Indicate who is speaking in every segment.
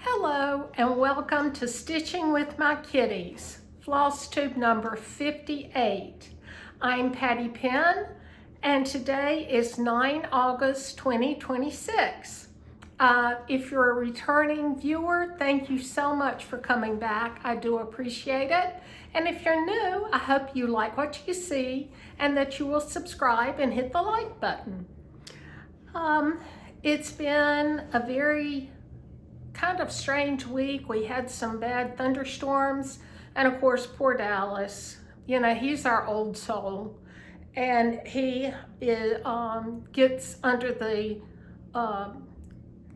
Speaker 1: Hello and welcome to Stitching with My Kitties, floss tube number 58. I'm Patty Penn and today is 9 August 2026. If you're a returning viewer, thank you so much for coming back. I do appreciate it. And if you're new, I hope you like what you see and that you will subscribe and hit the like button. It's been a very kind of strange week. We had some bad thunderstorms, and of course poor Dallas, you know, he's our old soul, and he gets under the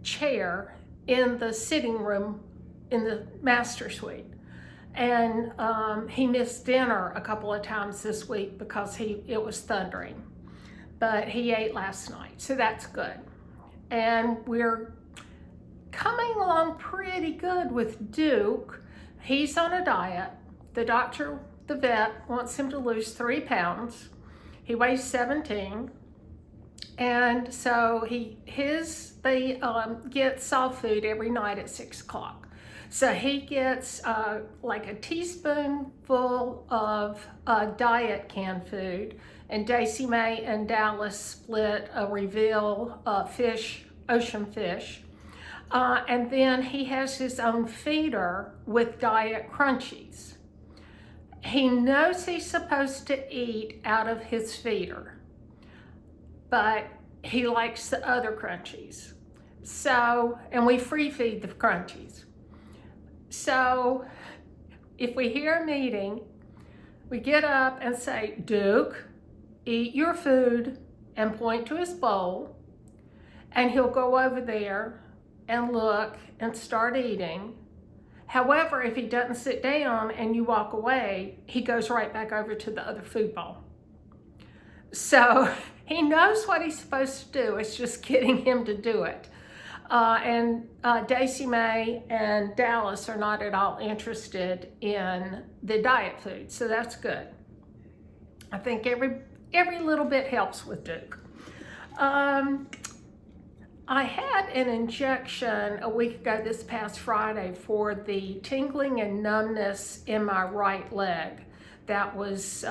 Speaker 1: chair in the sitting room in the master suite, and he missed dinner a couple of times this week because it was thundering, but he ate last night, so that's good. And we're coming along pretty good with Duke. He's on a diet. The vet, wants him to lose 3 pounds. He weighs 17. And so they get soft food every night at 6 o'clock. So he gets like a teaspoonful of diet canned food, and Daisy May and Dallas split a reveal ocean fish. And then he has his own feeder with diet crunchies. He knows he's supposed to eat out of his feeder, but he likes the other crunchies. So, and we free feed the crunchies. So if we hear a meeting, we get up and say, Duke, eat your food, and point to his bowl, and he'll go over there and look and start eating. However, if he doesn't sit down and you walk away, he goes right back over to the other food bowl. So he knows what he's supposed to do. It's just getting him to do it. And Daisy May and Dallas are not at all interested in the diet food, so that's good. I think every little bit helps with Duke. I had an injection a week ago this past Friday for the tingling and numbness in my right leg. That was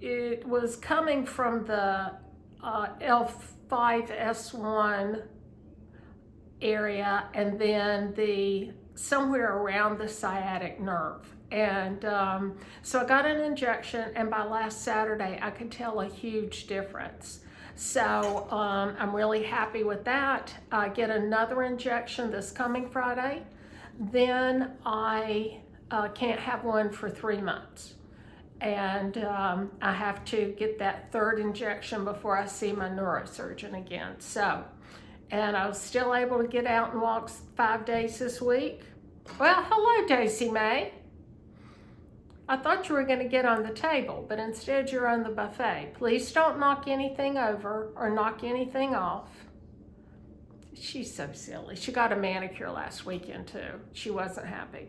Speaker 1: it was coming from the L5S1 area, and then somewhere around the sciatic nerve. And so I got an injection, and by last Saturday I could tell a huge difference. So I'm really happy with that. I get another injection this coming Friday. Then I can't have one for 3 months. And I have to get that third injection before I see my neurosurgeon again. So, and I was still able to get out and walk 5 days this week. Well, hello, Daisy May. I thought you were going to get on the table, but instead you're on the buffet. Please don't knock anything over or knock anything off. She's so silly. She got a manicure last weekend too. She wasn't happy.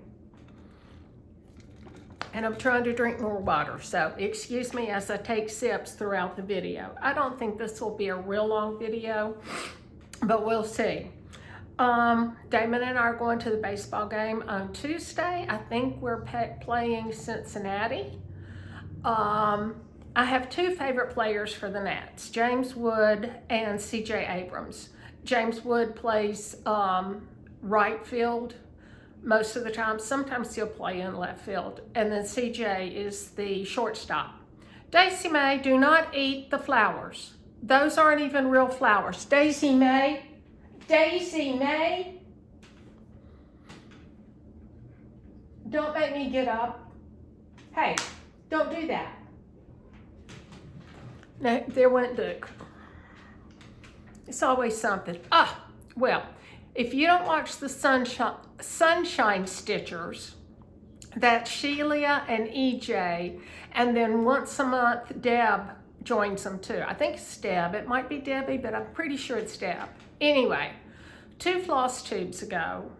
Speaker 1: And I'm trying to drink more water, so excuse me as I take sips throughout the video. I don't think this will be a real long video, but we'll see. Damon and I are going to the baseball game on Tuesday. I think we're playing Cincinnati. I have 2 favorite players for the Nats, James Wood and CJ Abrams. James Wood plays right field most of the time. Sometimes he'll play in left field. And then CJ is the shortstop. Daisy May, do not eat the flowers. Those aren't even real flowers. Daisy May. Daisy May, don't make me get up. Hey, don't do that. No, there went Duke. It's always something. Well, if you don't watch the Sunshine Stitchers, that's Sheila and EJ, and then once a month Deb joins them too. I think it's Deb. It might be Debbie, but I'm pretty sure it's Deb. Anyway, 2 floss tubes ago,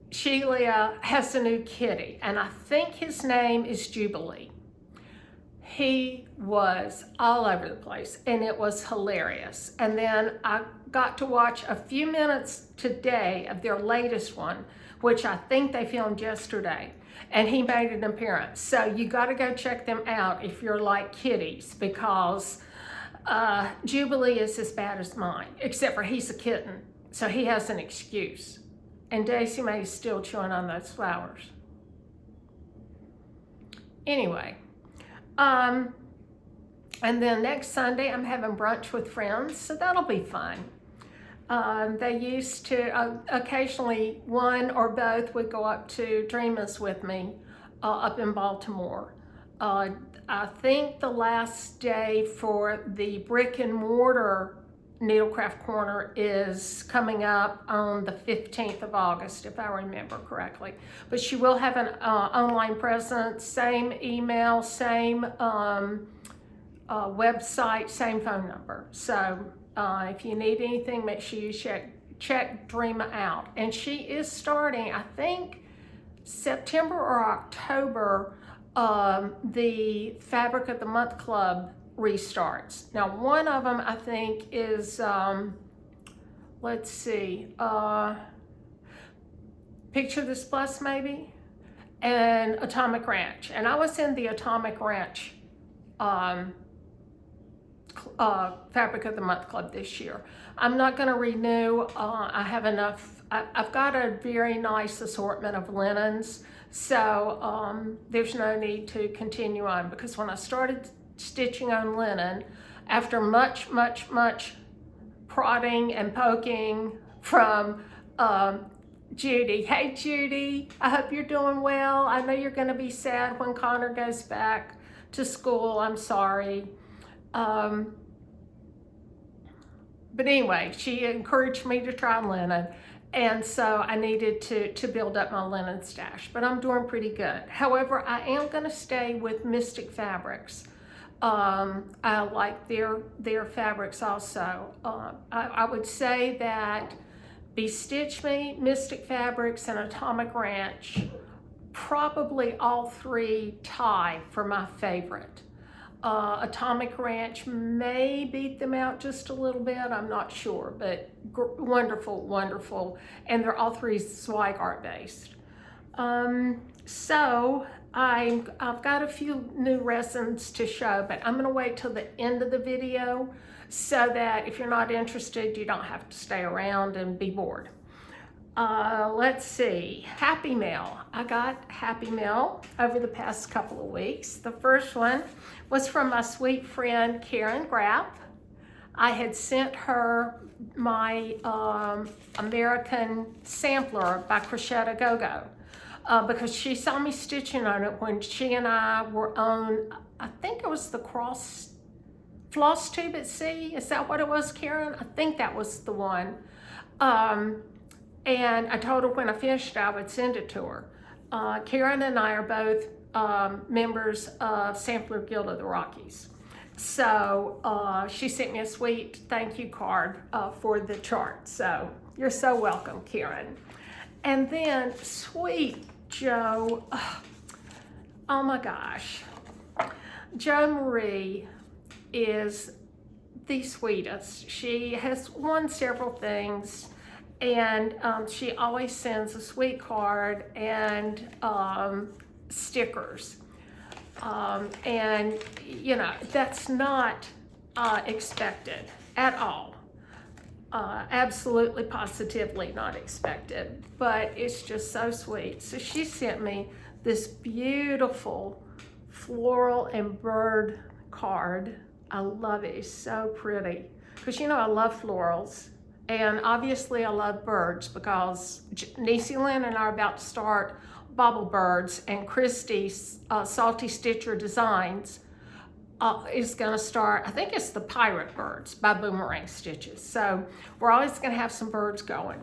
Speaker 1: Sheila has a new kitty, and I think his name is Jubilee. He was all over the place, and it was hilarious. And then I got to watch a few minutes today of their latest one, which I think they filmed yesterday, and he made an appearance. So you got to go check them out if you're like Kitties, because Jubilee is as bad as mine, except for he's a kitten, so he has an excuse. And Daisy May is still chewing on those flowers. Anyway, and then next Sunday I'm having brunch with friends, so that'll be fun. They used to, occasionally one or both would go up to Dreamer's with me up in Baltimore. I think the last day for the brick and mortar Needlecraft Corner is coming up on the 15th of August, if I remember correctly. But she will have an online presence, same email, same website, same phone number. So if you need anything, make sure you check Dreama out. And she is starting, I think, September or October, the Fabric of the Month Club restarts. Now, one of them I think is, let's see, Picture This Plus maybe, and Atomic Ranch. And I was in the Atomic Ranch Fabric of the Month Club this year. I'm not going to renew. I have enough. I've got a very nice assortment of linens, so there's no need to continue on, because when I started stitching on linen, after much prodding and poking from Judy. Hey Judy, I hope you're doing well. I know you're going to be sad when Connor goes back to school. I'm sorry. But anyway, she encouraged me to try linen, and so I needed to build up my linen stash, but I'm doing pretty good. However, I am going to stay with Mystic Fabrics. I like their fabrics also. I would say that Bestitch Me, Mystic Fabrics, and Atomic Ranch, probably all three tie for my favorite. Atomic Ranch may beat them out just a little bit, I'm not sure, but wonderful, and they're all three Zweigart based. So I've got a few new resins to show, but I'm going to wait till the end of the video so that if you're not interested, you don't have to stay around and be bored. Let's see, Happy Mail. I got Happy Mail over the past couple of weeks. The first one was from my sweet friend Karen Grapp. I had sent her my American sampler by Crochet a Go-Go because she saw me stitching on it when she and I were on, I think it was the floss tube at sea. Is that what it was, Karen? I think that was the one. And I told her when I finished I would send it to her. Karen and I are both members of Sampler Guild of the Rockies. So she sent me a sweet thank you card for the chart. So you're so welcome, Karen. And then sweet Jo, oh my gosh. Jo Marie is the sweetest. She has won several things, and she always sends a sweet card and stickers. And you know, that's not expected at all. Absolutely, positively not expected, but it's just so sweet. So she sent me this beautiful floral and bird card. I love it, it's so pretty. Because you know I love florals, and obviously I love birds because Nicie Lynn and I are about to start Bauble Birds, and Christy's Salty Stitcher Designs is gonna start, I think it's the Pirate Birds by Boomerang Stitches. So we're always gonna have some birds going.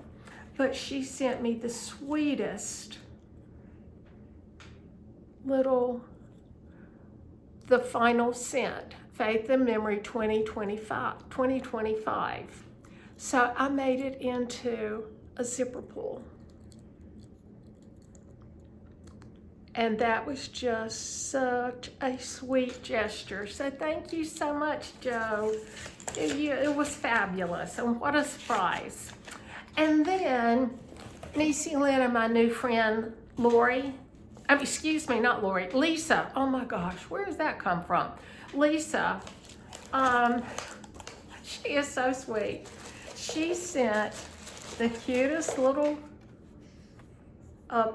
Speaker 1: But she sent me the sweetest little, the final scent, Faith and Memory 2025. So I made it into a zipper pull. And that was just such a sweet gesture. So thank you so much, Joe. It was fabulous, and what a surprise. And then Nicie Lynn and my new friend, Lori, excuse me, not Lori, Lisa. Oh my gosh, where does that come from? Lisa, she is so sweet. She sent the cutest little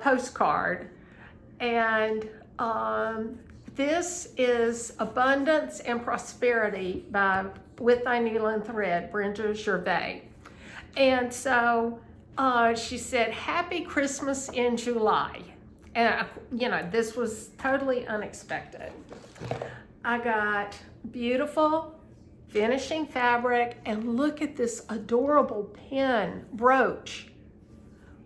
Speaker 1: postcard, and this is Abundance and Prosperity with Thy Needle and Thread, Brenda Gervais. And so she said, Happy Christmas in July. And, you know, this was totally unexpected. I got beautiful finishing fabric, and look at this adorable pin brooch.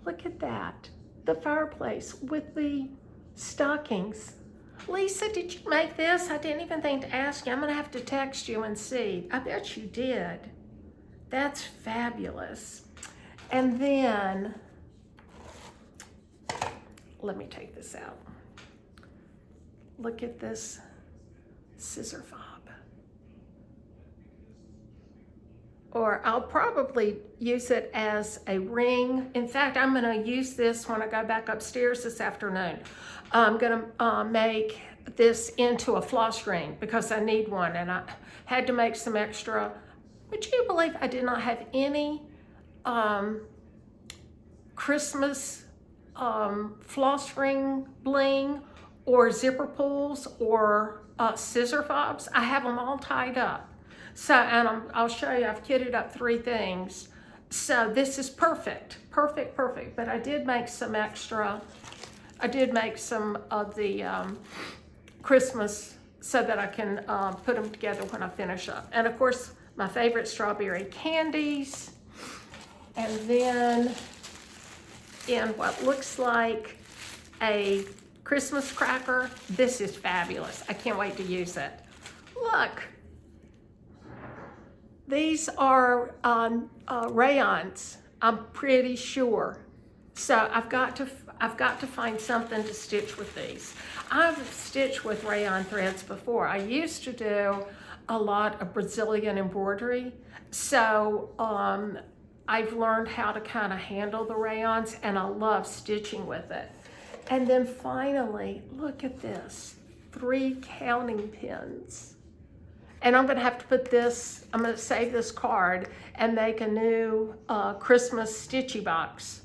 Speaker 1: Look at that. The fireplace with the stockings. Lisa, did you make this? I didn't even think to ask you. I'm gonna have to text you and see. I bet you did. That's fabulous. And then, let me take this out. Look at this scissor fob. Or I'll probably use it as a ring. In fact, I'm gonna use this when I go back upstairs this afternoon. I'm gonna make this into a floss ring because I need one, and I had to make some extra. Would you believe I did not have any Christmas floss ring bling or zipper pulls or scissor fobs? I have them all tied up. So, and I'll show you, I've kitted up 3 things. So this is perfect, perfect, perfect. But I did make some extra, I did make some of the Christmas so that I can put them together when I finish up. And of course, my favorite strawberry candies. And then in what looks like a Christmas cracker, this is fabulous. I can't wait to use it. Look. These are rayons, I'm pretty sure. So I've got to find something to stitch with these. I've stitched with rayon threads before. I used to do a lot of Brazilian embroidery. So I've learned how to kind of handle the rayons, and I love stitching with it. And then finally, look at this, 3 counting pins. And I'm gonna have to put this, I'm gonna save this card and make a new Christmas stitchy box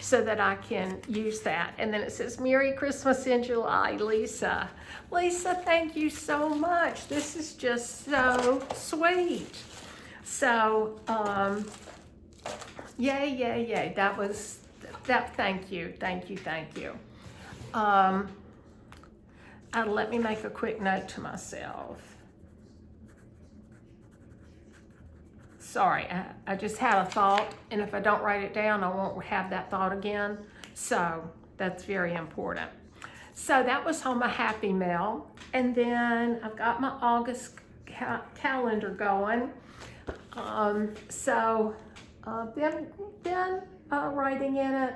Speaker 1: so that I can use that. And then it says, Merry Christmas in July, Lisa. Lisa, thank you so much. This is just so sweet. So, yay, yay, yay. Thank you, thank you, thank you. Let me make a quick note to myself. Sorry, I just had a thought, and if I don't write it down, I won't have that thought again. So that's very important. So that was on my Happy Mail. And then I've got my August calendar going. Been writing in it,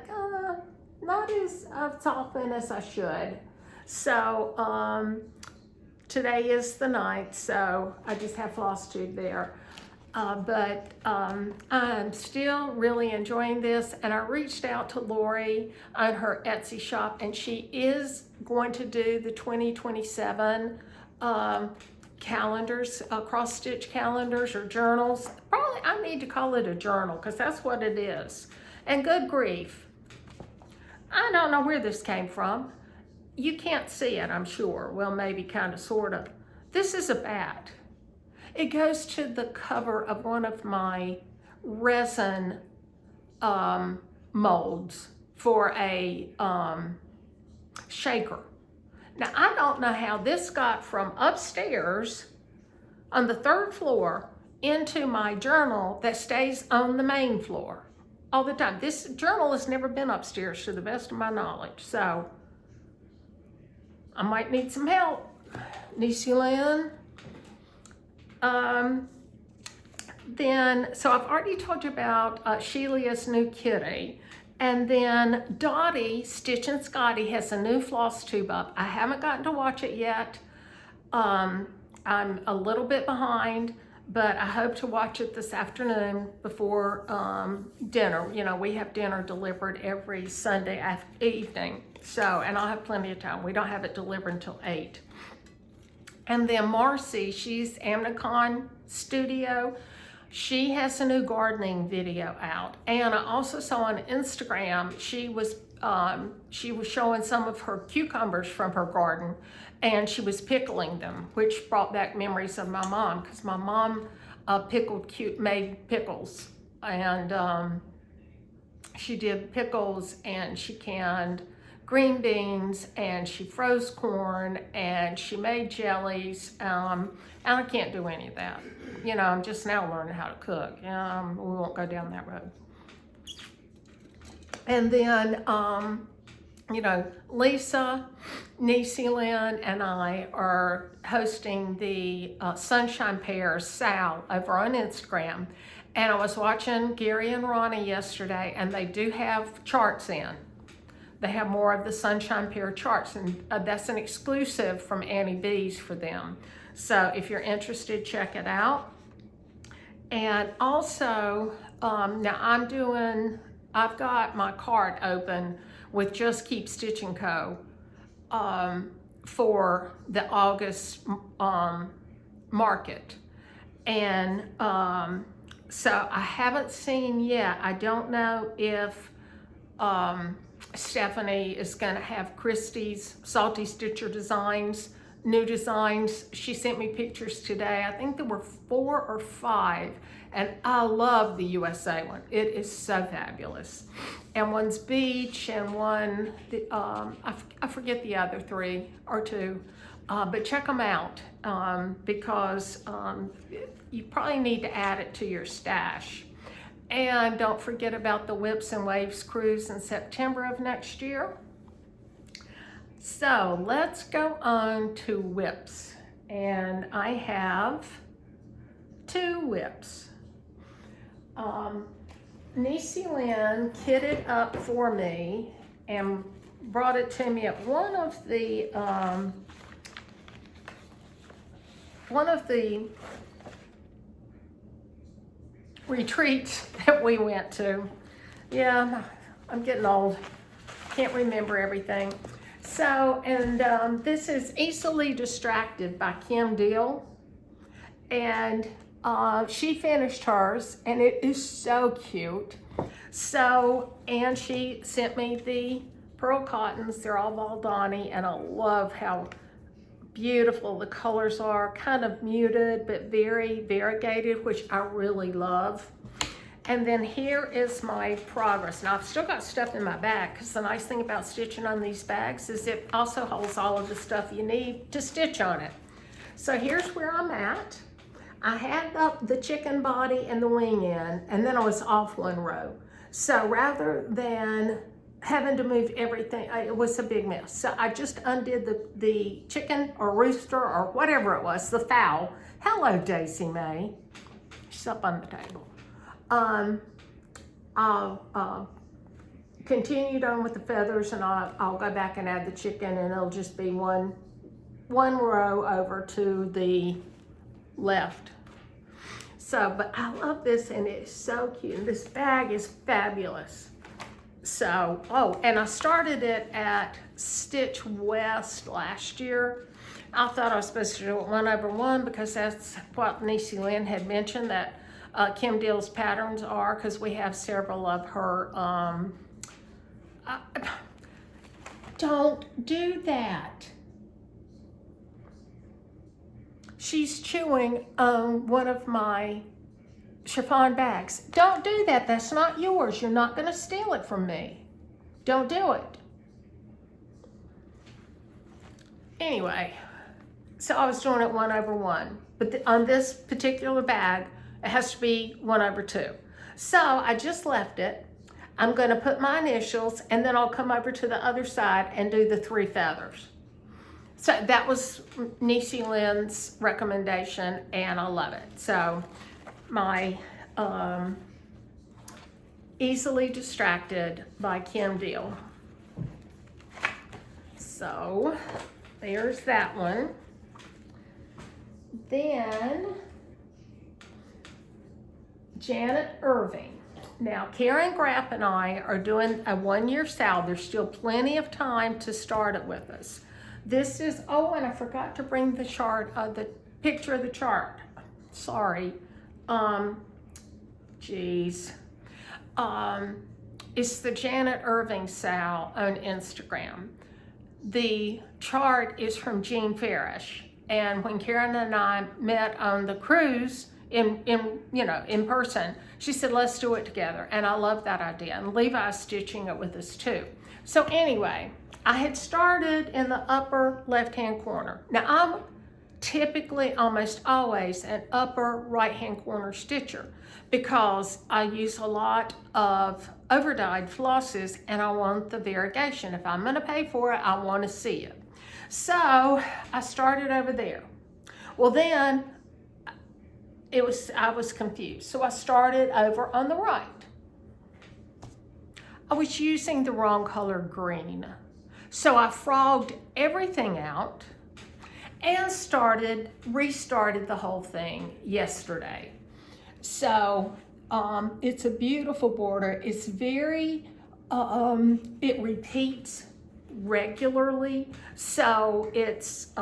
Speaker 1: not as often as I should. So today is the 9th, so I just have floss tube there. But I'm still really enjoying this, and I reached out to Lori on her Etsy shop, and she is going to do the 2027 calendars, cross-stitch calendars or journals. Probably I need to call it a journal because that's what it is. And good grief, I don't know where this came from. You can't see it, I'm sure. Well, maybe kind of, sort of. This is a bat. It goes to the cover of one of my resin molds for a shaker. Now, I don't know how this got from upstairs on the 3rd floor into my journal that stays on the main floor all the time. This journal has never been upstairs to the best of my knowledge, so I might need some help. Nicie Lynn. So I've already told you about Sheila's new kitty, And then Dottie, Stitch and Scottie, has a new floss tube up. I haven't gotten to watch it yet. I'm a little bit behind, but I hope to watch it this afternoon before dinner. You know, we have dinner delivered every Sunday evening. So, and I'll have plenty of time. We don't have it delivered until 8. And then Marcy, she's Amnicon Studio. She has a new gardening video out. And I also saw on Instagram, she was showing some of her cucumbers from her garden, and she was pickling them, which brought back memories of my mom, because my mom made pickles, and she did pickles, and she canned green beans, and she froze corn, and she made jellies, and I can't do any of that. You know, I'm just now learning how to cook. We won't go down that road. And then, you know, Lisa, Nicie Lynn, and I are hosting the Sunshine Pear Sal over on Instagram. And I was watching Gary and Ronnie yesterday, and they do have charts in. They have more of the Sunshine Pear charts, and that's an exclusive from Annie B's for them. So if you're interested, check it out. And also, now I've got my cart open with Just Keep Stitching Co. For the August market. And so I haven't seen yet. I don't know if Stephanie is going to have Christy's Salty Stitcher designs, new designs. She sent me pictures today. I think there were 4 or 5, and I love the USA one. It is so fabulous. And one's beach, and one, I forget the other 3 or 2, but check them out because you probably need to add it to your stash. And don't forget about the Whips and Waves cruise in September of next year. So let's go on to whips. And I have 2 whips. Nicie Lynn kitted up for me and brought it to me at one of the retreats that we went to. Yeah, I'm getting old. Can't remember everything. So, and this is Easily Distracted by Kim Deal. And she finished hers, and it is so cute. So, and she sent me the pearl cottons. They're all Valdani, and I love how beautiful the colors are, kind of muted but very variegated, which I really love. And then here is my progress. Now I've still got stuff in my bag, because the nice thing about stitching on these bags is it also holds all of the stuff you need to stitch on it. So here's where I'm at. I had the chicken body and the wing in, and then I was off 1 row. So rather than having to move everything, it was a big mess. So I just undid the chicken or rooster or whatever it was, the fowl. Hello, Daisy May. She's up on the table. I'll continued on with the feathers, and I'll go back and add the chicken, and it'll just be one row over to the left. So, but I love this, and it's so cute. And this bag is fabulous. So, oh, and I started it at Stitch West last year. I thought I was supposed to do it 1/1 because that's what Nicie Lynn had mentioned that Kim Deal's patterns are, because we have several of her. Don't do that. She's chewing on one of my chiffon bags. Don't do that. That's not yours. You're not going to steal it from me. Don't do it. Anyway, so I was doing it 1/1. But on this particular bag, it has to be 1/2. So I just left it. I'm going to put my initials, and then I'll come over to the other side and do the 3 feathers. So that was Nicie Lynn's recommendation, and I love it. So my Easily Distracted by Kim Deal. So there's that one. Then Janet Irving. Now, Karen Grapp and I are doing a 1-year sale. There's still plenty of time to start it with us. This is, oh, and I forgot to bring the chart, the picture of the chart. Sorry. Geez. It's the Janet Irving sale on Instagram. The chart is from Jean Farish. And when Karen and I met on the cruise, in person, she said, let's do it together. And I love that idea. And Levi's stitching it with us too. So anyway, I had started in the upper left-hand corner. Now I'm typically almost always an upper right-hand corner stitcher because I use a lot of overdyed flosses and I want the variegation. If I'm gonna pay for it, I wanna see it. So I started over there. Well then, I was confused. So I started over on the right. I was using the wrong color green. So I frogged everything out and restarted the whole thing yesterday. So it's a beautiful border. It's very, it repeats regularly. So it's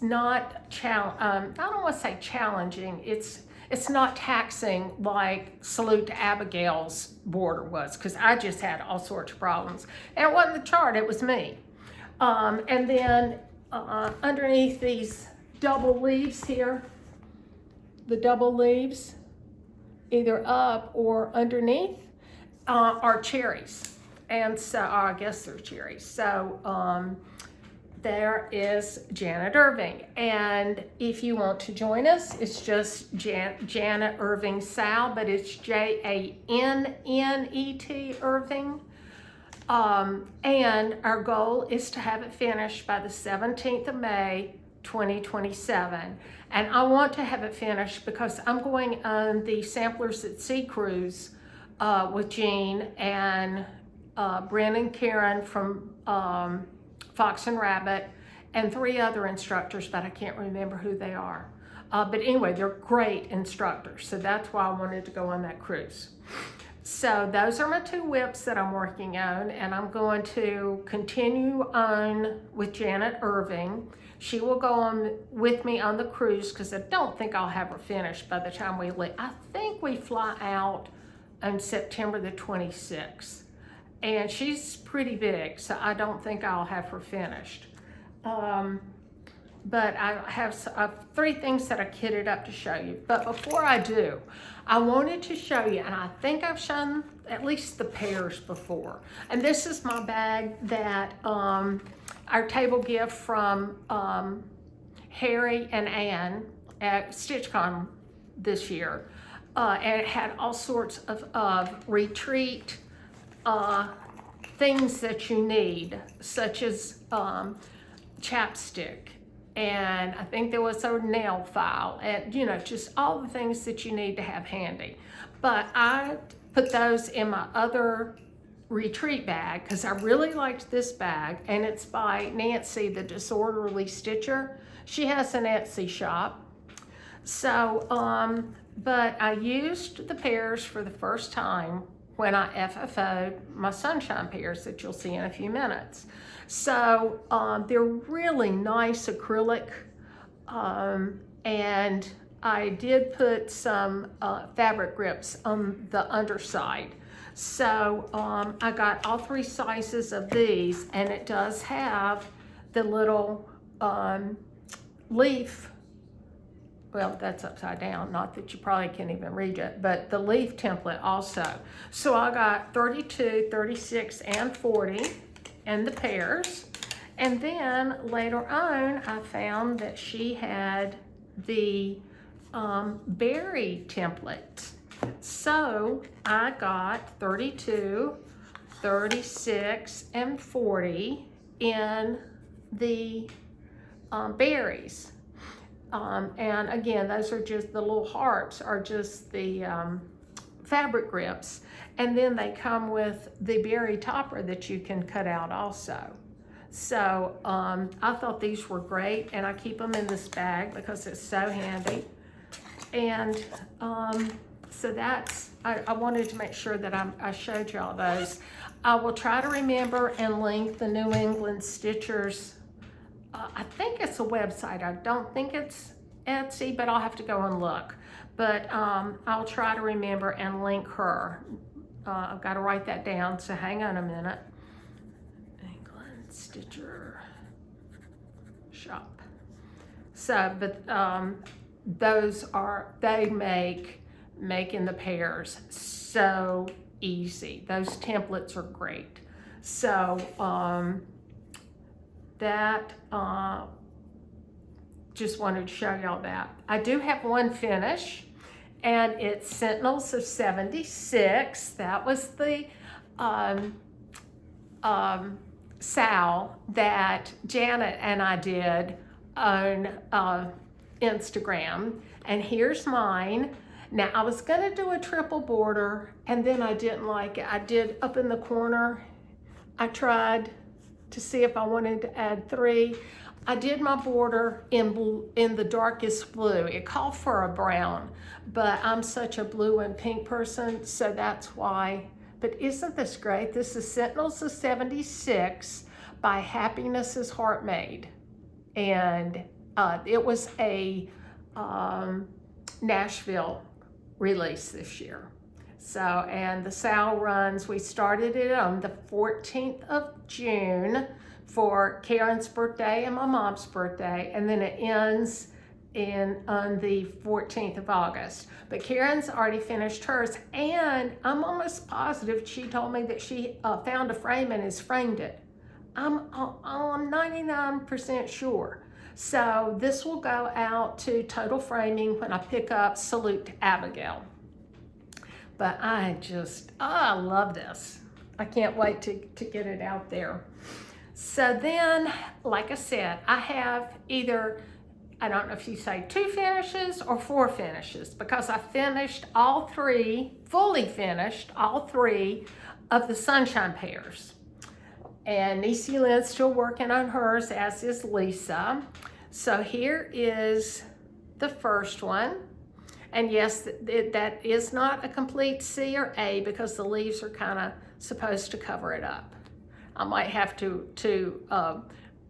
Speaker 1: not, I don't want to say challenging, it's not taxing like Salute to Abigail's border was, because I just had all sorts of problems. And it wasn't the chart, it was me. And then underneath these double leaves here, the double leaves, either up or underneath, are cherries. And so, I guess they're cherries. So, there is Janet Irving. And if you want to join us, it's just Janet Irving Sal, but it's Jannet Irving. And our goal is to have it finished by the 17th of May, 2027. And I want to have it finished because I'm going on the Samplers at Sea cruise with Jean and Brent and Karen from Fox and Rabbit, and 3 other instructors, but I can't remember who they are. But anyway, they're great instructors, so that's why I wanted to go on that cruise. So those are my 2 whips that I'm working on, and I'm going to continue on with Janet Irving. She will go on with me on the cruise because I don't think I'll have her finished by the time we leave. I think we fly out on September the 26th. And she's pretty big, so I don't think I'll have her finished. But I have 3 things that I kitted up to show you. But before I do, I wanted to show you, and I think I've shown at least the pears before. And this is my bag that our table gift from Harry and Ann at StitchCon this year. And it had all sorts of retreat things that you need, such as chapstick, and I think there was a nail file, and just all the things that you need to have handy. But I put those in my other retreat bag because I really liked this bag, and it's by Nancy, the Disorderly Stitcher. She has an Etsy shop. So, but I used the pears for the first time when I FFO'd my sunshine pears that you'll see in a few minutes. So they're really nice acrylic, and I did put some fabric grips on the underside. So I got all 3 sizes of these, and it does have the little leaf. Well, that's upside down, not that you probably can't even read it, but the leaf template also. So I got 32, 36, and 40 and the pears. And then later on, I found that she had the berry template. So I got 32, 36, and 40 in the berries. And again, those are just the little hearts, are just the fabric grips, and then they come with the berry topper that you can cut out also. So I thought these were great, and I keep them in this bag because it's so handy. And so that's, I wanted to make sure that I showed y'all those. I will try to remember and link the New England Stitchers. I think it's a website. I don't think it's Etsy, but I'll have to go and look. But I'll try to remember and link her. I've got to write that down, so hang on a minute. England Stitcher shop. So, but those are, they make making the pears so easy. Those templates are great. So that just wanted to show y'all that. I do have one finish, and it's Sentinels of 76. That was the sal that Janet and I did on Instagram. And here's mine. Now, I was gonna do a triple border, and then I didn't like it. I did up in the corner. I tried to see if I wanted to add 3. I did my border in the darkest blue. It called for a brown, but I'm such a blue and pink person, so that's why. But isn't this great? This is Sentinels of 76 by Happiness is Heartmade. And it was a Nashville release this year. So, and the sale runs, we started it on the 14th of June for Karen's birthday and my mom's birthday, and then it ends on the 14th of August. But Karen's already finished hers, and I'm almost positive she told me that she found a frame and has framed it. I'm 99% sure. So this will go out to Total Framing when I pick up Salute to Abigail. But I love this. I can't wait to get it out there. So then, like I said, I have either, I don't know if you say 2 finishes or 4 finishes, because I finished all 3, fully finished all 3 of the Sunshine Pears. And Nicie Lynn's still working on hers, as is Lisa. So here is the first one. And yes, that is not a complete C or A because the leaves are kind of supposed to cover it up. I might have to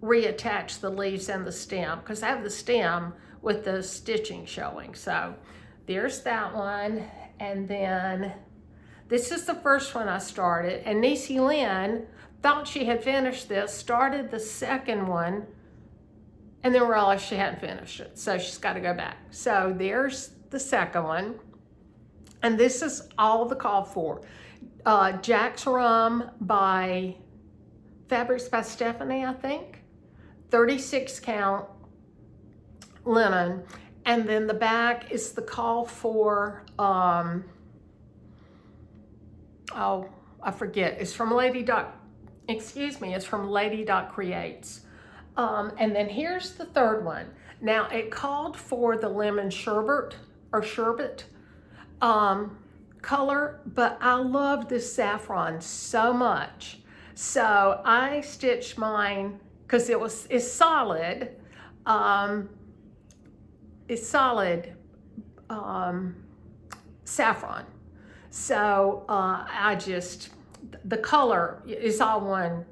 Speaker 1: reattach the leaves and the stem because I have the stem with the stitching showing. So there's that one. And then this is the first one I started. And Nicie Lynn thought she had finished this, started the second one, and then realized she hadn't finished it. So she's got to go back. So there's the second one. And this is all the call for. Jack's Rum by Fabrics by Stephanie, I think. 36 count linen. And then the back is the call for, oh, I forget. It's from Lady Dot, it's from Lady Dot Creates. And then here's the third one. Now it called for the lemon sherbet or sherbet color, but I love this saffron so much. So I stitched mine because it's solid. It's solid saffron. So the color is all one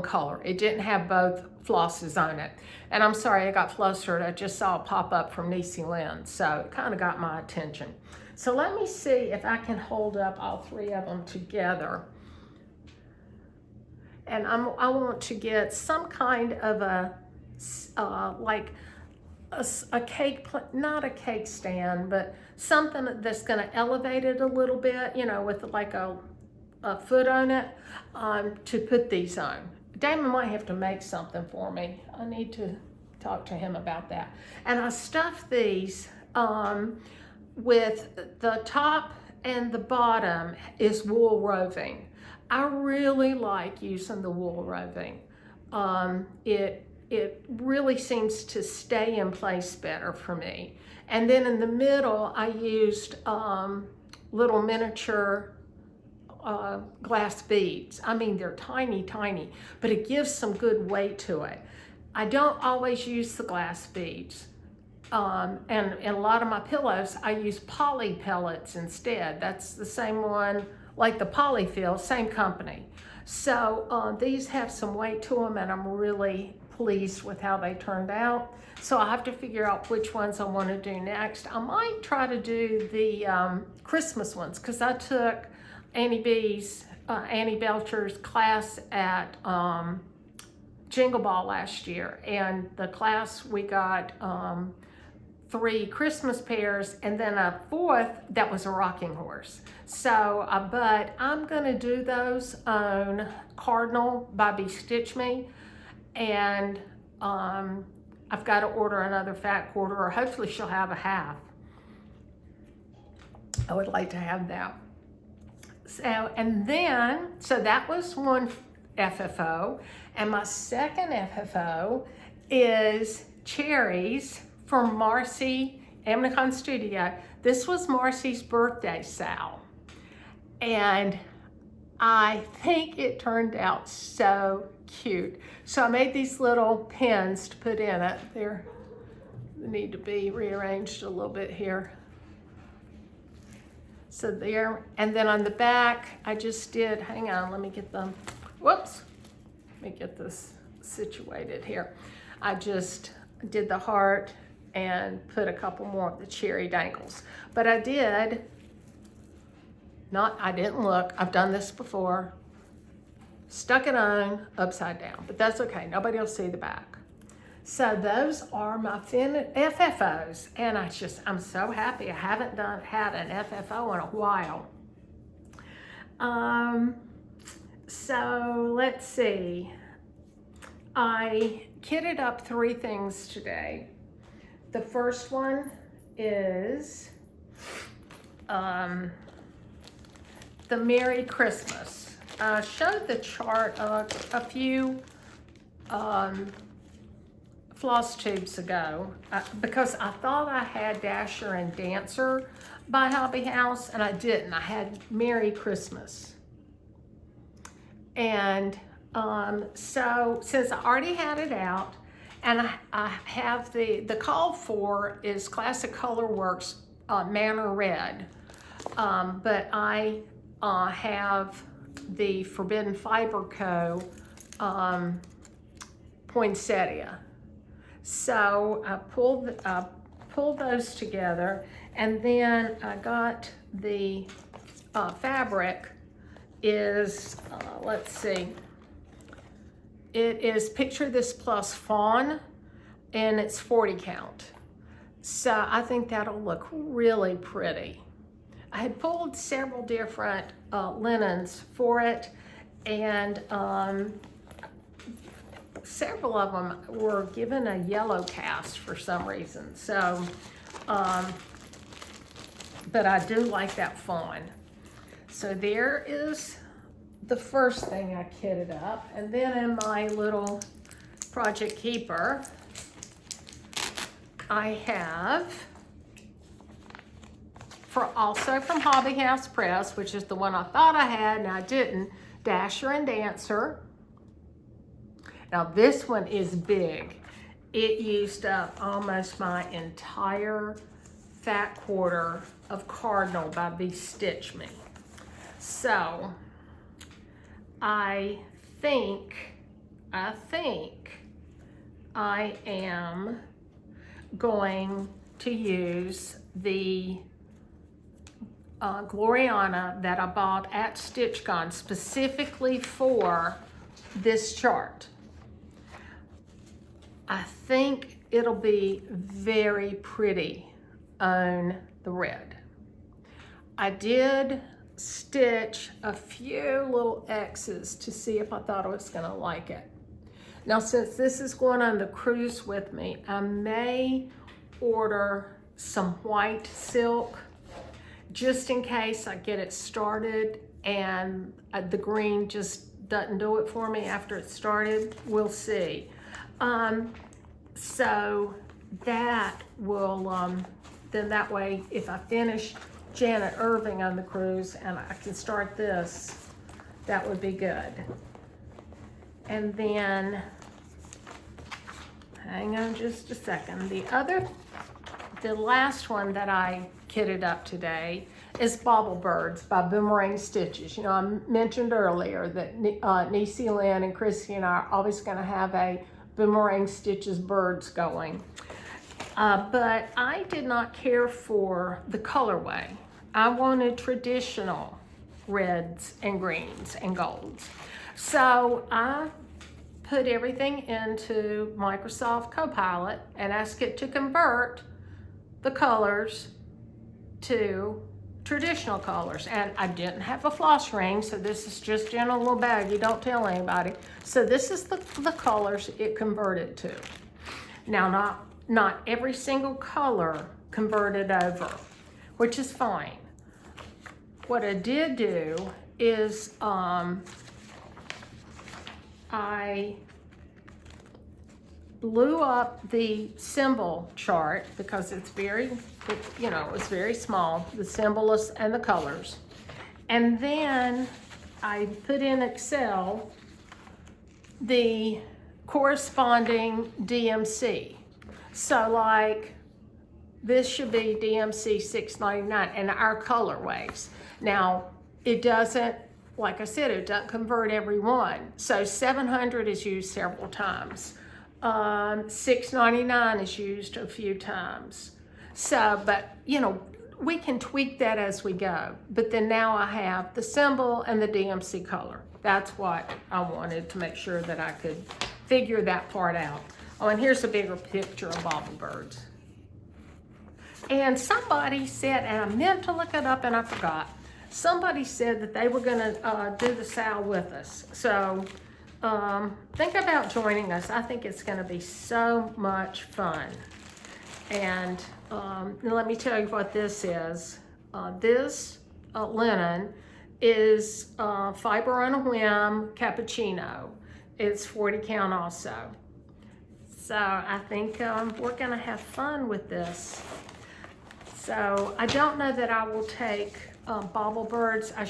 Speaker 1: color. It didn't have both flosses on it. And I'm sorry I got flustered. I just saw it pop up from Nicie Lynn. So it kind of got my attention. So let me see if I can hold up all 3 of them together. And I want to get some kind of a cake, not a cake stand, but something that's going to elevate it a little bit, you know, with like a foot on it, to put these on. Damon might have to make something for me. I need to talk to him about that. And I stuffed these with the top and the bottom is wool roving. I really like using the wool roving. it really seems to stay in place better for me. And then in the middle, I used little miniature glass beads. I mean, they're tiny, tiny, but it gives some good weight to it. I don't always use the glass beads. And a lot of my pillows, I use poly pellets instead. That's the same one, like the Polyfill, same company. So these have some weight to them, and I'm really pleased with how they turned out. So I have to figure out which ones I want to do next. I might try to do the Christmas ones, because I took Annie Belcher's class at Jingle Ball last year, and the class we got 3 Christmas pears and then a 4th that was a rocking horse. So, but I'm gonna do those on Cardinal by Be Stitch Me, and I've got to order another fat quarter, or hopefully she'll have a half. I would like to have that. So, and then, so that was one FFO, and my second FFO is cherries from Marcy, Amnicon Studio. This was Marcy's birthday sal, and I think it turned out so cute. So I made these little pins to put in it. They need to be rearranged a little bit here. So there, and then on the back, I just did, hang on, let me get them, whoops. Let me get this situated here. I just did the heart and put a couple more of the cherry dangles. But I didn't look, I've done this before, stuck it on upside down, but that's okay, nobody will see the back. So those are my FFOs, and I'm so happy I haven't had an FFO in a while. So let's see, I kitted up 3 things today. The first one is the Merry Christmas. I showed the chart a few floss tubes ago because I thought I had Dasher and Dancer by Hobby House, and I didn't. I had Merry Christmas. And so since I already had it out, and I have the call for is Classic Colorworks Manor Red, but I have the Forbidden Fiber Co. Poinsettia. So I pulled those together, and then I got the fabric is, let's see, it is Picture This Plus Fawn, and it's 40 count. So I think that'll look really pretty. I had pulled several different linens for it, and several of them were given a yellow cast for some reason. So, but I do like that fawn. So there is the first thing I kitted up. And then in my little Project Keeper, I have, also from Hobby House Press, which is the one I thought I had and I didn't, Dasher and Dancer. Now this one is big. It used up almost my entire fat quarter of Cardinal by Be Stitch Me. So I think I am going to use the Gloriana that I bought at StitchCon specifically for this chart. I think it'll be very pretty on the red. I did stitch a few little X's to see if I thought I was gonna like it. Now, since this is going on the cruise with me, I may order some white silk just in case I get it started and the green just doesn't do it for me after it started. We'll see. So that will, then that way, if I finish Janet Irving on the cruise and I can start this, that would be good. And then, hang on just a second. The last one that I kitted up today is Bauble Birds by Boomerang Stitches. You know, I mentioned earlier that Nicie Lynn and Christy and I are always going to have a Boomerang Stitches birds going. But I did not care for the colorway. I wanted traditional reds and greens and golds. So I put everything into Microsoft Copilot and asked it to convert the colors to traditional colors. And I didn't have a floss ring, so this is just in a little bag. You don't tell anybody. So this is the colors it converted to. Now, not every single color converted over, which is fine. What I did do is I blew up the symbol chart because it's very, it's very small, the symbols and the colors. And then I put in Excel the corresponding DMC. So like this should be DMC 699 and our colorways. Now it doesn't, like I said, it doesn't convert every one. So 700 is used several times. 699 is used a few times. So, but we can tweak that as we go. But then now I have the symbol and the DMC color. That's what I wanted to make sure that I could figure that part out. Oh, and here's a bigger picture of Bauble Birds. And somebody said, and I meant to look it up and I forgot, somebody said that they were gonna do the sale with us. So think about joining us. I think it's gonna be so much fun. And let me tell you what this is. This linen is fiber on a whim cappuccino. It's 40 count also. So I think we're gonna have fun with this. So I don't know that I will take Bauble Birds. I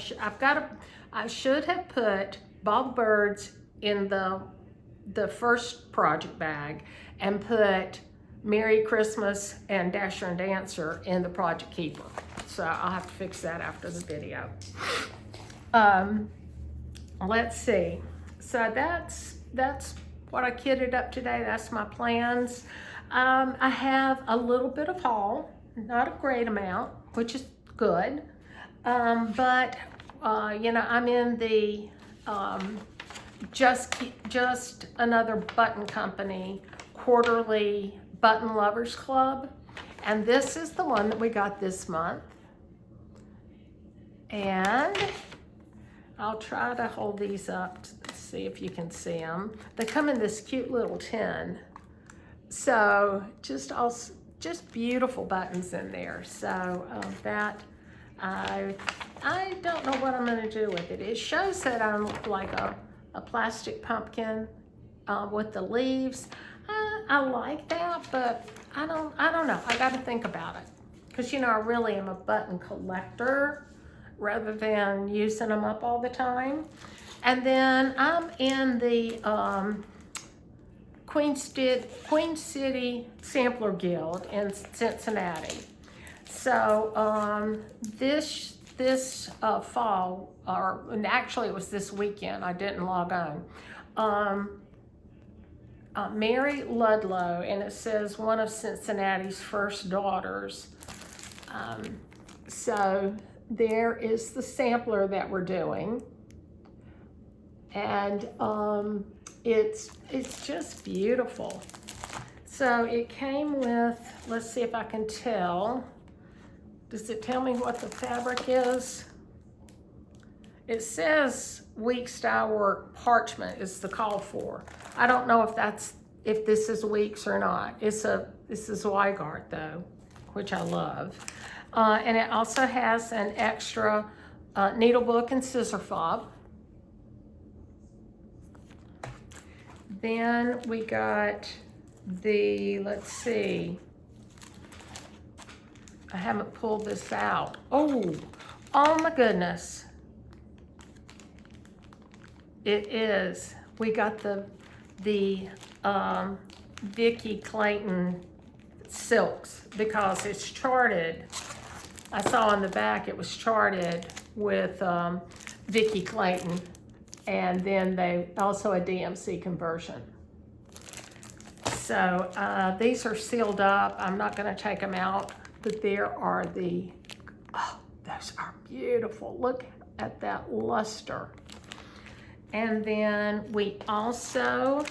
Speaker 1: should have put Bauble Birds in the first project bag and put Merry Christmas and Dasher and Dancer in the Project Keeper. So I'll have to fix that after the video. Let's see. So that's what I kitted up today. That's my plans. I have a little bit of haul, not a great amount, which is good. But I'm in the just another button company quarterly button lovers club, and this is the one that we got this month. And I'll try to hold these up to see if you can see them. They come in this cute little tin. So just beautiful buttons in there. So that I don't know what I'm going to do with it. It shows that I'm like a plastic pumpkin with the leaves. I like that, but I don't know. I got to think about it because I really am a button collector rather than using them up all the time. And then I'm in the Queen City Sampler Guild in Cincinnati. So this fall, and actually it was this weekend, I didn't log on. Mary Ludlow, and it says one of Cincinnati's first daughters. So there is the sampler that we're doing. And it's just beautiful. So it came with, let's see if I can tell. Does it tell me what the fabric is? It says week style work parchment is the call for. I don't know if this is weeks or not. This is Weigart though, which I love. And it also has an extra needle book and scissor fob. Then we got the, let's see, I haven't pulled this out. Oh my goodness. It is. We got the Vicki Clayton silks because it's charted. I saw on the back it was charted with Vicki Clayton, and then they also a DMC conversion. So these are sealed up. I'm not going to take them out, but there are the, oh, those are beautiful. Look at that luster. And then we also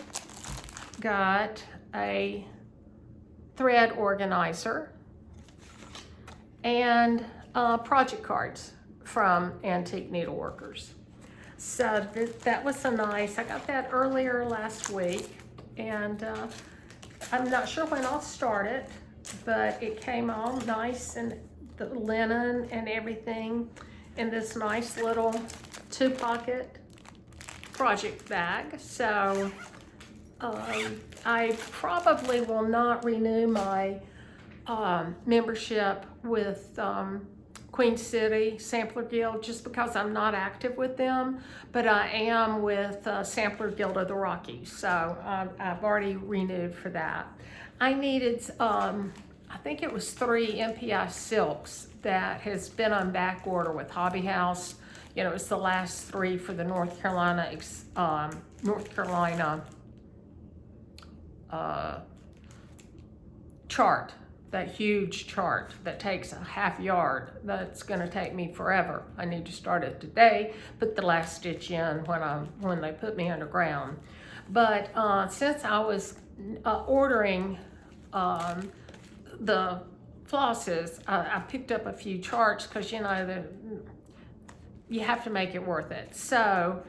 Speaker 1: got a thread organizer and project cards from Antique Needleworkers. So that was so nice. I got that earlier last week, and I'm not sure when I'll start it, but it came all nice, and the linen and everything in this nice little 2-pocket project bag. So I probably will not renew my membership with Queen City Sampler Guild just because I'm not active with them, but I am with Sampler Guild of the Rockies, so I've already renewed for that. I needed, I think it was 3 MPI silks that has been on back order with Hobby House. You know, it's the last 3 for the North Carolina chart, that huge chart that takes a half yard. That's going to take me forever. I need to start it today, put the last stitch in when they put me underground. But since I was ordering the flosses, I picked up a few charts because, you know, you have to make it worth it. So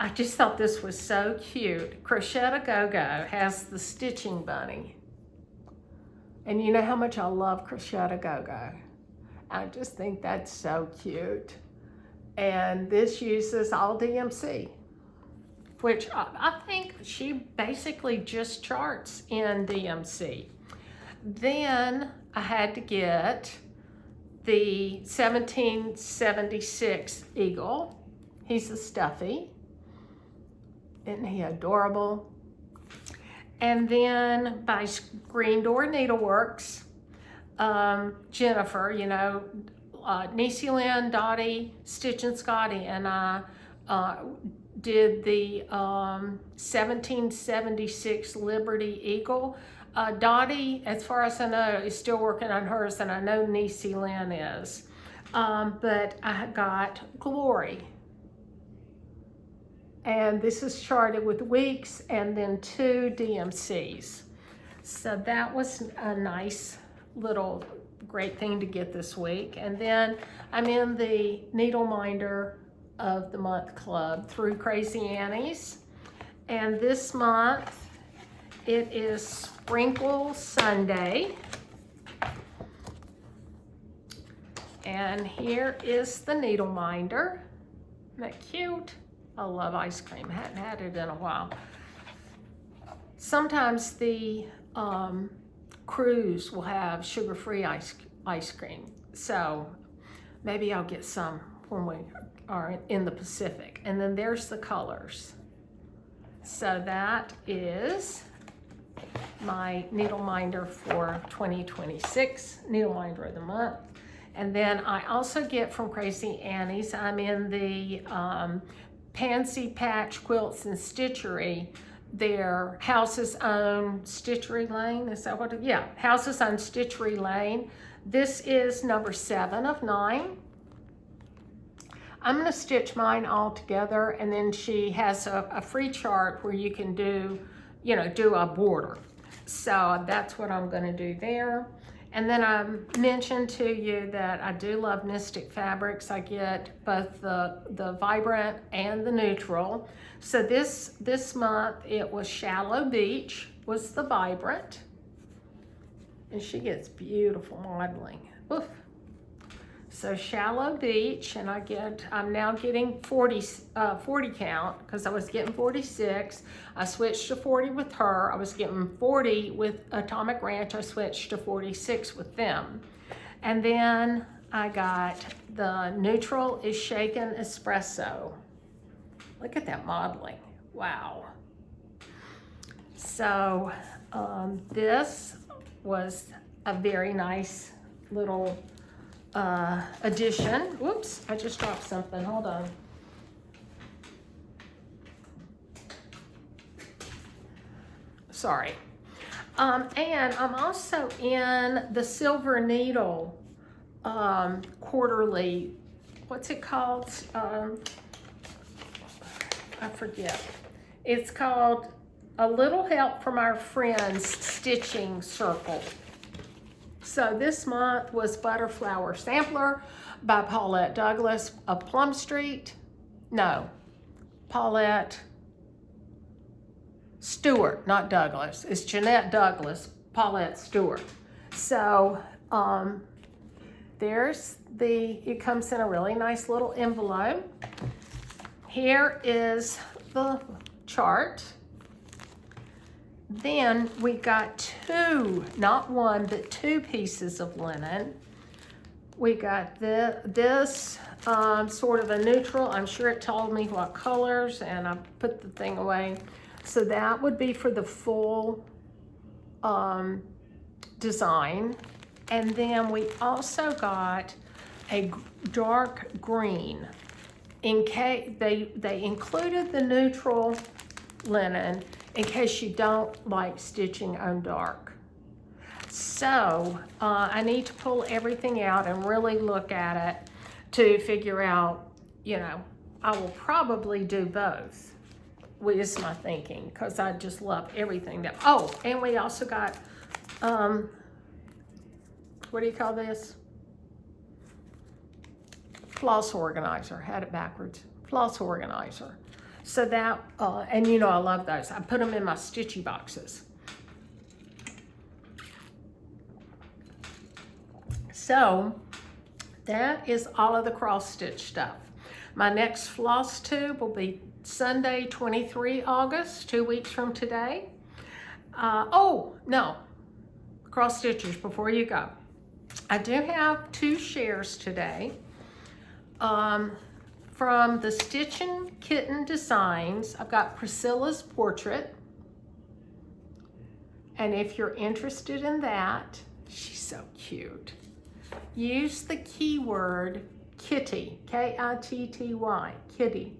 Speaker 1: I just thought this was so cute. Crochet A Go-Go has the stitching bunny. And you know how much I love Crochet A Go-Go. I just think that's so cute. And this uses all DMC, which I think she basically just charts in DMC. Then I had to get the 1776 Eagle. He's a stuffy. Isn't he adorable? And then by Green Door Needleworks, Jennifer, you know, Nicie Lynn, Dottie, Stitch and Scottie, and I did the 1776 Liberty Eagle. Dottie, as far as I know, is still working on hers, and I know Nicie Lynn is. But I got Glory. And this is charted with weeks and then 2 DMCs. So that was a nice little great thing to get this week. And then I'm in the Needle Minder of the Month Club through Crazy Annie's. And this month it is Sprinkle Sunday. And here is the Needle Minder. Isn't that cute? I love ice cream. Hadn't had it in a while. Sometimes the cruise will have sugar-free ice cream. So maybe I'll get some when we are in the Pacific. And then there's the colors. So that is my Needle Minder for 2026, Needle Minder of the Month. And then I also get from Crazy Annie's, I'm in the Pansy Patch Quilts and Stitchery, their Houses on Stitchery Lane. Is that what it is? Yeah, Houses on Stitchery Lane. This is number 7 of 9. I'm going to stitch mine all together, and then she has a free chart where you can do, you know, do a border. So that's what I'm going to do there. And then I mentioned to you that I do love Mystic Fabrics. I get both the vibrant and the neutral. So this month it was Shallow Beach was the vibrant. And she gets beautiful modeling. Oof. So Shallow Beach, and I'm now getting 40 count because I was getting 46. I switched to 40 with her. I was getting 40 with Atomic Ranch. I switched to 46 with them. And then I got the Neutral is Shaken Espresso. Look at that modeling. Wow. So this was a very nice little addition. Whoops, I just dropped something. Hold on. Sorry. And I'm also in the Silver Needle quarterly. What's it called? I forget. It's called A Little Help from Our Friends Stitching Circle. So this month was Butterflower Sampler by Paulette Douglas of Plum Street. No, Paulette Stewart, not Douglas. It's Jeanette Douglas, Paulette Stewart. So it comes in a really nice little envelope. Here is the chart. Then we got two, not one, but two pieces of linen. We got this sort of a neutral. I'm sure it told me what colors, and I put the thing away. So that would be for the full design. And then we also got a dark green. In case they included the neutral linen in case you don't like stitching on dark. So I need to pull everything out and really look at it to figure out, I will probably do both, is my thinking, because I just love everything and we also got, what do you call this? Floss organizer, had it backwards, floss organizer. So that, and I love those. I put them in my stitchy boxes. So that is all of the cross stitch stuff. My next floss tube will be Sunday, 23 August, 2 weeks from today. Oh, no, cross stitchers, before you go. I do have 2 shares today. From the Stitchin' Kitten Designs, I've got Priscilla's portrait. And if you're interested in that, she's so cute. Use the keyword kitty, K-I-T-T-Y, kitty.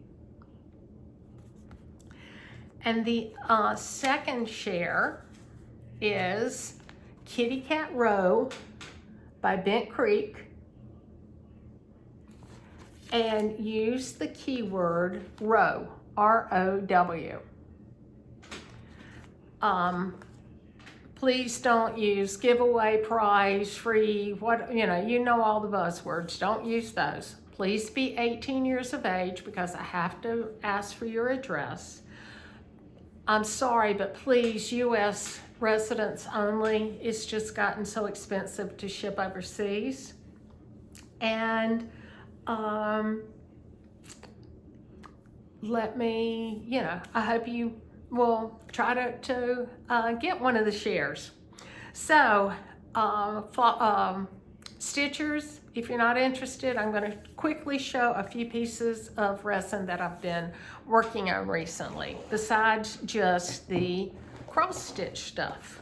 Speaker 1: And the second share is Kitty Cat Row by Bent Creek. And use the keyword row, R-O-W. Please don't use giveaway, prize, free, you know all the buzzwords. Don't use those. Please be 18 years of age because I have to ask for your address. I'm sorry, but please, U.S. residents only. It's just gotten so expensive to ship overseas. And let me, I hope you will try to get one of the shares. So, stitchers, if you're not interested, I'm going to quickly show a few pieces of resin that I've been working on recently, besides just the cross stitch stuff.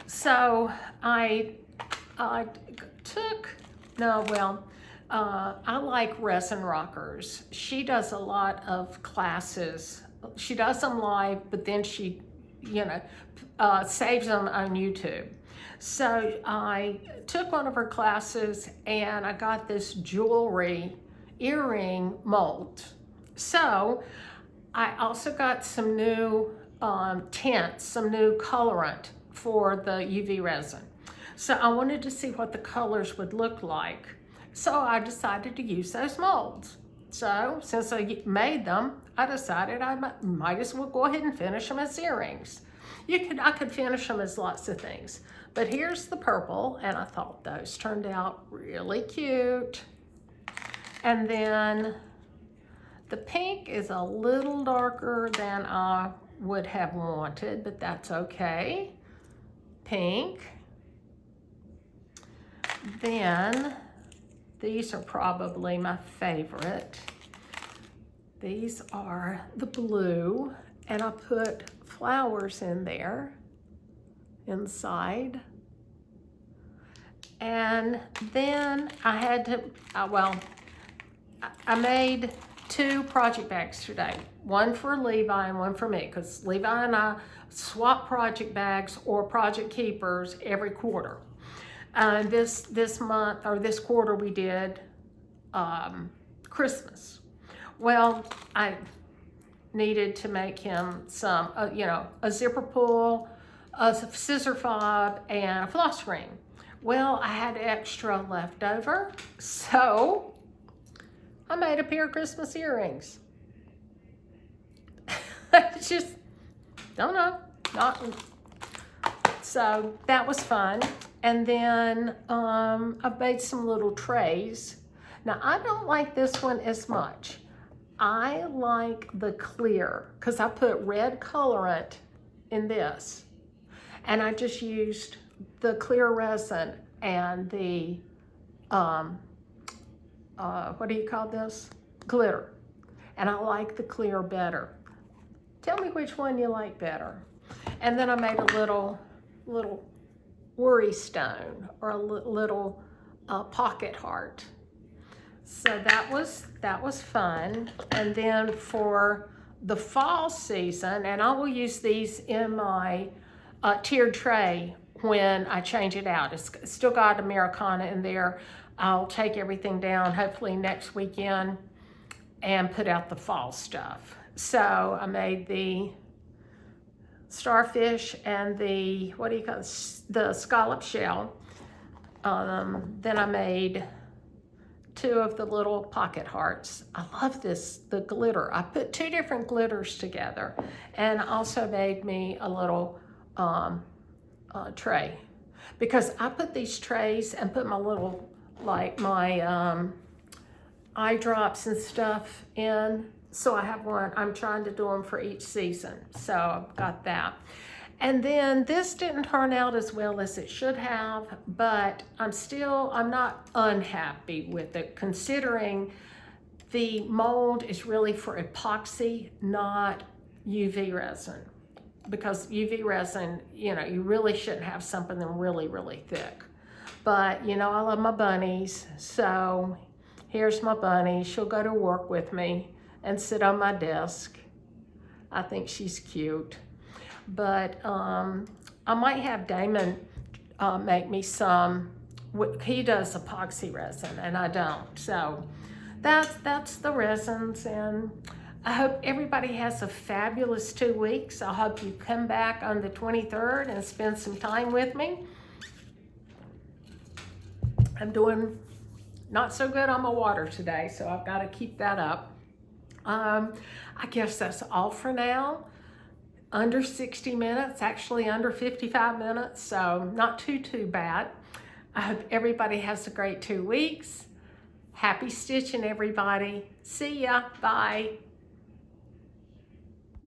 Speaker 1: So, I like Resin Rockers. She does a lot of classes. She does them live, but then she, saves them on YouTube. So I took one of her classes and I got this jewelry earring mold. So I also got some new tints, some new colorant for the UV resin. So I wanted to see what the colors would look like. So I decided to use those molds. So since I made them, I decided I might as well go ahead and finish them as earrings. I could finish them as lots of things. But here's the purple, and I thought those turned out really cute. And then the pink is a little darker than I would have wanted, but that's okay. Pink. Then these are probably my favorite. These are the blue, and I put flowers in there inside. And then I had to, I made 2 project bags today. One for Levi and one for me, because Levi and I swap project bags or project keepers every quarter. This month, or this quarter, we did Christmas. Well, I needed to make him some, a zipper pull, a scissor fob, and a floss ring. Well, I had extra left over, so I made a pair of Christmas earrings. It's just, don't know, so that was fun. And then I've made some little trays. Now, I don't like this one as much. I like the clear, because I put red colorant in this. And I just used the clear resin and the, what do you call this? Glitter. And I like the clear better. Tell me which one you like better. And then I made a little worry stone, or a little pocket heart. So that was fun. And then for the fall season, and I will use these in my tiered tray when I change it out. It's still got Americana in there. I'll take everything down hopefully next weekend and put out the fall stuff. So I made the starfish and the, what do you call it, the scallop shell. Then I made 2 of the little pocket hearts. I love the glitter. I put 2 different glitters together, and also made me a little tray, because I put these trays and put my little, like my eye drops and stuff in. So I have one. I'm trying to do them for each season. So I've got that. And then this didn't turn out as well as it should have, but I'm not unhappy with it, considering the mold is really for epoxy, not UV resin. Because UV resin, you really shouldn't have something really, really thick. But, I love my bunnies, so here's my bunny. She'll go to work with me and sit on my desk. I think she's cute. But I might have Damon make me some. He does epoxy resin, and I don't. So that's the resins, and I hope everybody has a fabulous 2 weeks. I hope you come back on the 23rd and spend some time with me. I'm doing not so good on my water today, so I've got to keep that up. I guess that's all for now. Under 60 minutes, actually under 55 minutes, so not too bad. I hope everybody has a great 2 weeks. Happy stitching, everybody. See ya. Bye.